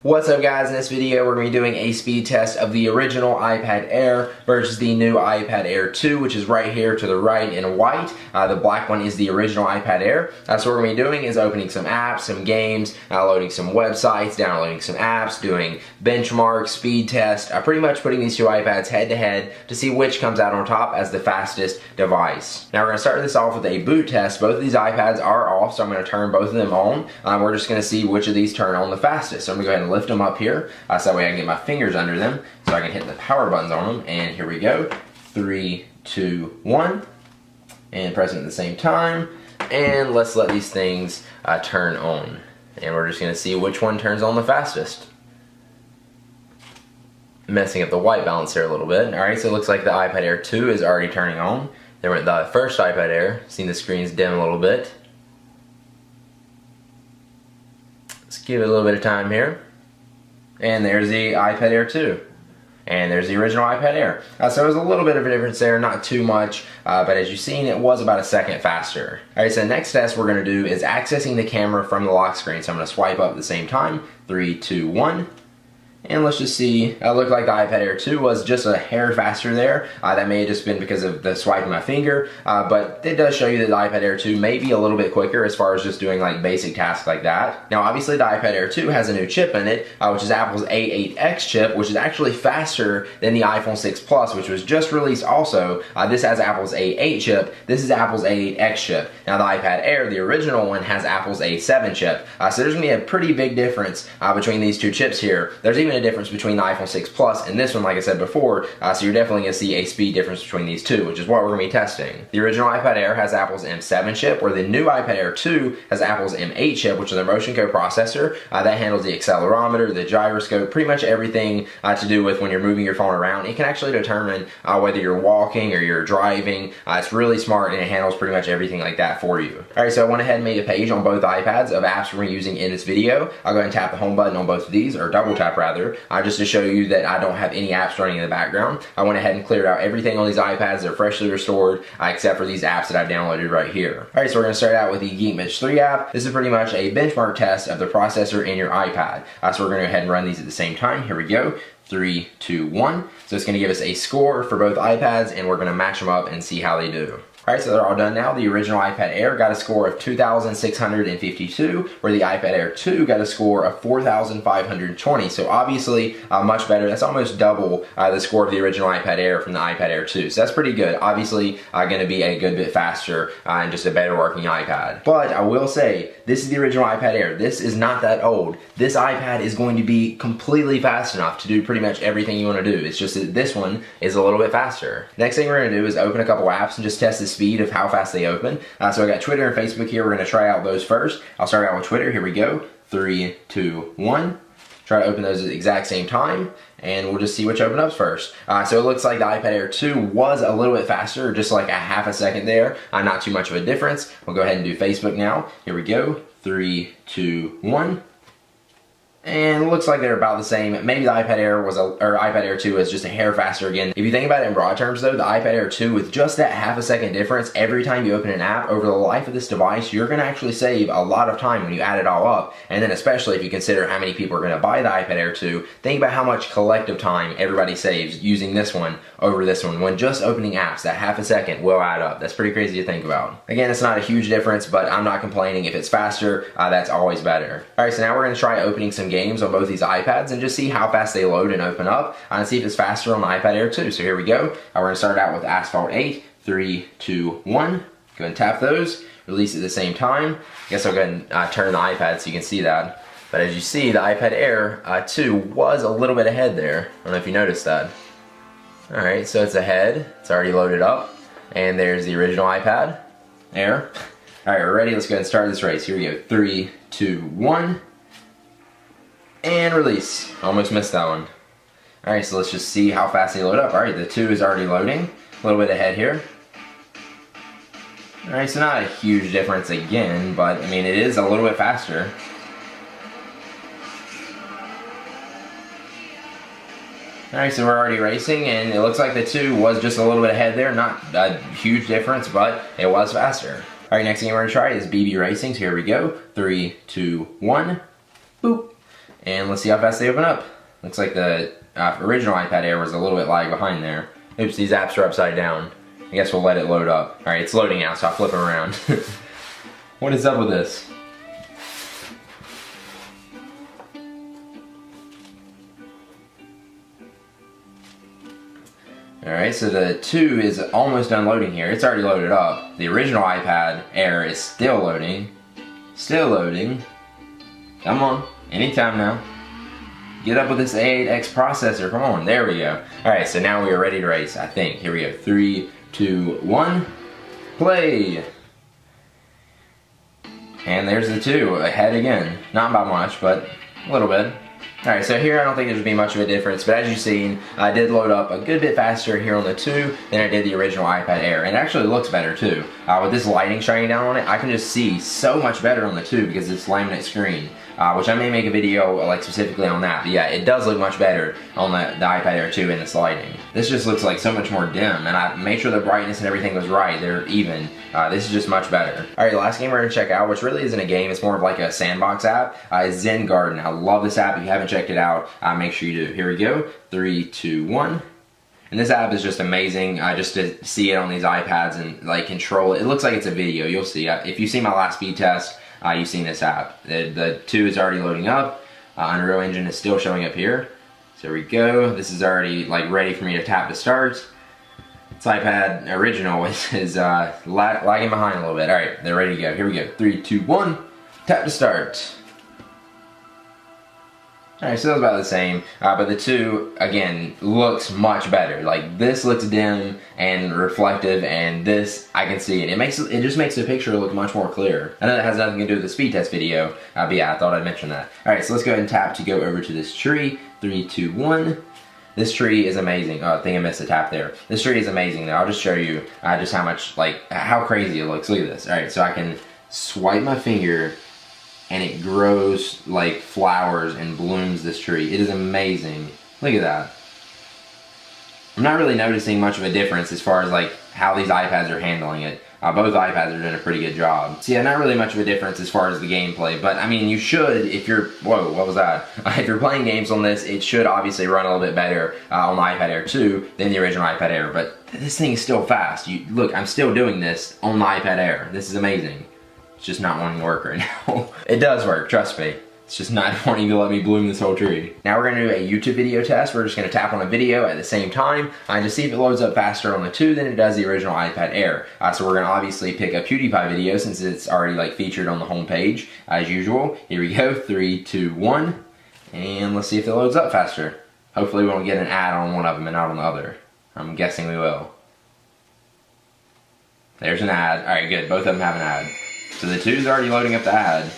What's up guys, in this video we're going to be doing a speed test of the original iPad Air versus the new iPad Air 2, which is right here to the right in white. The black one is the original iPad Air. So what we're going to be doing is opening some apps, some games, loading some websites, downloading some apps, doing benchmarks, speed test, pretty much putting these two iPads head to head to see which comes out on top as the fastest device. Now we're going to start this off with a boot test. Both of these iPads are off, so I'm going to turn both of them on. We're just going to see which of these turn on the fastest. So I'm going to go ahead and lift them up here, so that way I can get my fingers under them so I can hit the power buttons on them. And here we go, 3, 2, 1, and press it at the same time, and let's let these things turn on, and we're just going to see which one turns on the fastest. Messing up the white balance here a little bit. Alright, so it looks like the iPad Air 2 is already turning on. Then went the first iPad Air, seeing the screens dim a little bit. Let's give it a little bit of time here. And there's the iPad Air 2. And there's the original iPad Air. So there's a little bit of a difference there, not too much, but as you've seen, it was about a second faster. Alright, so the next test we're going to do is accessing the camera from the lock screen. So I'm going to swipe up at the same time, 3, 2, 1. And let's just see, it looked like the iPad Air 2 was just a hair faster there. That may have just been because of the swipe of my finger, but it does show you that the iPad Air 2 may be a little bit quicker as far as just doing like basic tasks like that. Now obviously the iPad Air 2 has a new chip in it, which is Apple's A8X chip, which is actually faster than the iPhone 6 Plus, which was just released also. This has Apple's A8 chip, this is Apple's A8X chip. Now the iPad Air, the original one, has Apple's A7 chip. So there's going to be a pretty big difference between these two chips here. There's even a difference between the iPhone 6 Plus and this one, like I said before, so you're definitely going to see a speed difference between these two, which is what we're going to be testing. The original iPad Air has Apple's M7 chip, where the new iPad Air 2 has Apple's M8 chip, which is their motion coprocessor. That handles the accelerometer, the gyroscope, pretty much everything to do with when you're moving your phone around. It can actually determine whether you're walking or you're driving. It's really smart, and it handles pretty much everything like that for you. Alright, so I went ahead and made a page on both iPads of apps we're using in this video. I'll go ahead and tap the home button on both of these, or double tap rather, just to show you that I don't have any apps running in the background. I went ahead and cleared out everything on these iPads. They're freshly restored, except for these apps that I've downloaded right here. Alright, so we're going to start out with the Geekbench 3 app. This is pretty much a benchmark test of the processor in your iPad. So we're going to go ahead and run these at the same time. Here we go. 3, 2, 1. So it's going to give us a score for both iPads, and we're going to match them up and see how they do. Alright, so they're all done now. The original iPad Air got a score of 2,652, where the iPad Air 2 got a score of 4,520. So obviously much better. That's almost double the score of the original iPad Air from the iPad Air 2. So that's pretty good. Obviously going to be a good bit faster and just a better working iPad. But I will say, this is the original iPad Air. This is not that old. This iPad is going to be completely fast enough to do pretty much everything you want to do. It's just that this one is a little bit faster. Next thing we're going to do is open a couple apps and just test this speed of how fast they open. So I got Twitter and Facebook here. We're going to try out those first. I'll start out with Twitter. Here we go. 3, 2, 1. Try to open those at the exact same time, and we'll just see which opens up first. So it looks like the iPad Air 2 was a little bit faster, just like a half a second there. Not too much of a difference. We'll go ahead and do Facebook now. Here we go. 3, 2, 1. And it looks like they're about the same. Maybe the iPad Air iPad Air 2 was just a hair faster again. If you think about it in broad terms though, the iPad Air 2, with just that half a second difference every time you open an app over the life of this device, you're going to actually save a lot of time when you add it all up. And then especially if you consider how many people are going to buy the iPad Air 2, think about how much collective time everybody saves using this one over this one. When just opening apps, that half a second will add up. That's pretty crazy to think about. Again, it's not a huge difference, but I'm not complaining. If it's faster, that's always better. Alright, so now we're going to try opening some games on both these iPads and just see how fast they load and open up, and see if it's faster on the iPad Air 2. So here we go. We're going to start out with Asphalt 8. 3, 2, 1. Go ahead and tap those. Release at the same time. I guess I'll go ahead and turn the iPad so you can see that. But as you see, the iPad Air 2 was a little bit ahead there. I don't know if you noticed that. Alright, so it's ahead. It's already loaded up. And there's the original iPad Air. Alright, we're ready. Let's go ahead and start this race. Here we go. 3, 2, 1. And release. Almost missed that one. Alright, so let's just see how fast they load up. Alright, the 2 is already loading. A little bit ahead here. Alright, so not a huge difference again, but I mean it is a little bit faster. Alright, so we're already racing, and it looks like the 2 was just a little bit ahead there. Not a huge difference, but it was faster. Alright, next thing we're going to try is BB Racing. So here we go. 3, 2, 1. Boop. And let's see how fast they open up. Looks like the original iPad Air was a little bit lag behind there. Oops, these apps are upside down. I guess we'll let it load up. Alright, it's loading now, so I'll flip them around. What is up with this? Alright, so the 2 is almost done loading here. It's already loaded up. The original iPad Air is still loading. Still loading. Come on, anytime now. Get up with this A8X processor. Come on, there we go. Alright, so now we are ready to race, I think. Here we go. 3, 2, 1, play! And there's the 2, ahead again. Not by much, but a little bit. Alright, so here I don't think there's be much of a difference, but as you've seen, I did load up a good bit faster here on the 2 than I did the original iPad Air, and it actually looks better too. With this lighting shining down on it, I can just see so much better on the 2 because it's laminate screen, which I may make a video like specifically on that, but yeah, it does look much better on the iPad Air 2 in this lighting. This just looks like so much more dim, and I made sure the brightness and everything was right, they're even. This is just much better. Alright, the last game we're going to check out, which really isn't a game, it's more of like a sandbox app, is Zen Garden. I love this app. If you haven't checked it out, make sure you do. Here we go. 3, 2, 1. And this app is just amazing, just to see it on these iPads and like control it. It looks like it's a video. You'll see. If you see my last speed test, you've seen this app. The 2 is already loading up. Unreal Engine is still showing up here. So here we go. This is already like ready for me to tap to start. This iPad original is lagging behind a little bit. Alright, they're ready to go. Here we go. 3, 2, 1. Tap to start. Alright, so that's about the same, but the 2, again, looks much better. Like, this looks dim and reflective, and this, I can see it. It just makes the picture look much more clear. I know that has nothing to do with the speed test video, but yeah, I thought I'd mention that. Alright, so let's go ahead and tap to go over to this tree. 3, 2, 1. This tree is amazing. Oh, I think I missed a tap there. This tree is amazing, though. I'll just show you just how much, like, how crazy it looks. Look at this. Alright, so I can swipe my finger, and it grows like flowers and blooms this tree. It is amazing. Look at that. I'm not really noticing much of a difference as far as like how these iPads are handling it. Both iPads are doing a pretty good job. So yeah, not really much of a difference as far as the gameplay, but I mean, you should, if you're, whoa, what was that? If you're playing games on this, it should obviously run a little bit better on the iPad Air 2 than the original iPad Air, but this thing is still fast. Look, I'm still doing this on the iPad Air. This is amazing. It's just not wanting to work right now. It does work, trust me. It's just not wanting to let me bloom this whole tree. Now we're going to do a YouTube video test. We're just going to tap on a video at the same time to see if it loads up faster on the 2 than it does the original iPad Air. So we're going to obviously pick a PewDiePie video since it's already like featured on the home page as usual. Here we go, 3, 2, 1, and let's see if it loads up faster. Hopefully we won't get an ad on one of them and not on the other. I'm guessing we will. There's an ad. Alright, good. Both of them have an ad. So the 2 is already loading up the ad.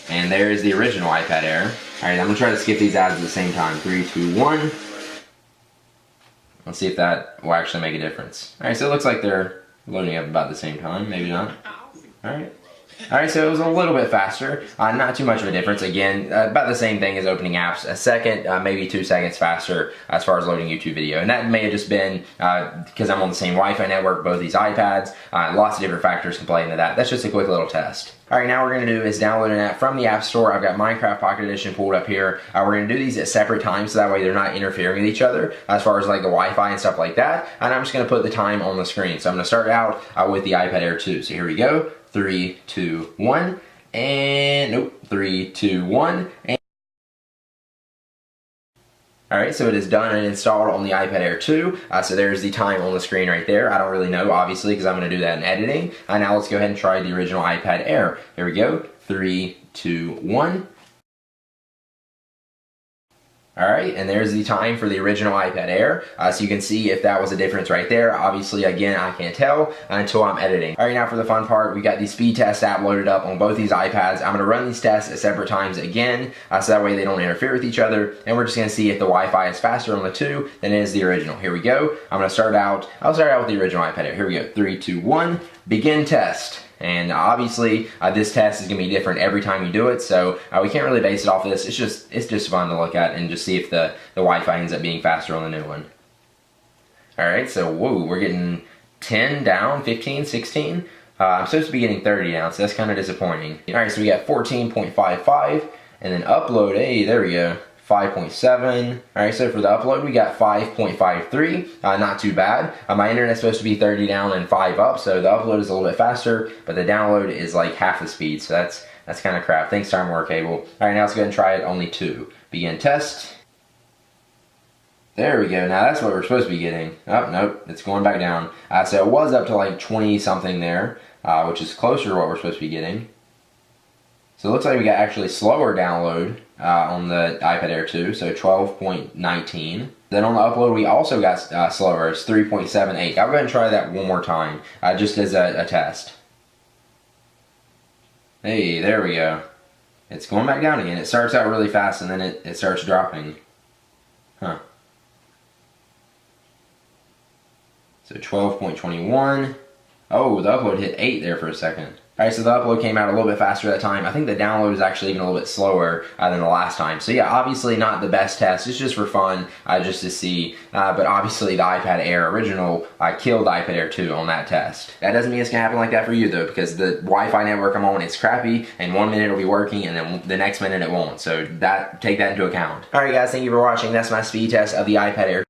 And there is the original iPad Air. Alright, I'm going to try to skip these ads at the same time. 3, 2, 1. Let's see if that will actually make a difference. Alright, so it looks like they're loading up about the same time. Maybe not. Alright. Alright, so it was a little bit faster. Not too much of a difference. Again, about the same thing as opening apps. A second, maybe 2 seconds faster as far as loading YouTube video. And that may have just been because I'm on the same Wi-Fi network, both these iPads. Lots of different factors can play into that. That's just a quick little test. Alright, now what we're going to do is download an app from the App Store. I've got Minecraft Pocket Edition pulled up here. We're going to do these at separate times so that way they're not interfering with each other as far as like the Wi-Fi and stuff like that. And I'm just going to put the time on the screen. So I'm going to start out with the iPad Air 2. So here we go. 3, 2, 1, and nope, 3, 2, 1, and alright, so it is done and installed on the iPad Air 2, so there's the time on the screen right there. I don't really know, obviously, because I'm going to do that in editing. Now let's go ahead and try the original iPad Air. Here we go, 3, 2, 1. Alright, and there's the time for the original iPad Air, so you can see if that was a difference right there. Obviously, again, I can't tell until I'm editing. Alright, now for the fun part, we got the speed test app loaded up on both these iPads. I'm going to run these tests at separate times again, so that way they don't interfere with each other, and we're just going to see if the Wi-Fi is faster on the 2 than it is the original. Here we go. I'll start out with the original iPad Air. Here we go. 3, 2, 1, begin test. And obviously, this test is going to be different every time you do it, so we can't really base it off of this. It's just fun to look at and just see if the Wi-Fi ends up being faster on the new one. Alright, so whoa, we're getting 10 down, 15, 16. I'm supposed to be getting 30 down, so that's kind of disappointing. Alright, so we got 14.55, and then upload, hey, there we go, 5.7. Alright, so for the upload, we got 5.53, not too bad. My internet's supposed to be 30 down and 5 up, so the upload is a little bit faster, but the download is like half the speed, so that's kind of crap. Thanks, Time Warner Cable. Alright, now let's go ahead and try it, only 2. Begin test. There we go. Now that's what we're supposed to be getting. Oh, nope, it's going back down. So it was up to like 20 something there, which is closer to what we're supposed to be getting. So it looks like we got actually slower download on the iPad Air 2, so 12.19. Then on the upload, we also got slower. It's 3.78. I'll go ahead and try that one more time, just as a test. Hey, there we go. It's going back down again. It starts out really fast and then it starts dropping. Huh. So 12.21. Oh, the upload hit 8 there for a second. Alright, so the upload came out a little bit faster that time. I think the download was actually even a little bit slower than the last time. So yeah, obviously not the best test. It's just for fun, just to see. But obviously the iPad Air original killed the iPad Air 2 on that test. That doesn't mean it's going to happen like that for you though, because the Wi-Fi network I'm on is crappy, and 1 minute it'll be working, and then the next minute it won't. So take that into account. Alright guys, thank you for watching. That's my speed test of the iPad Air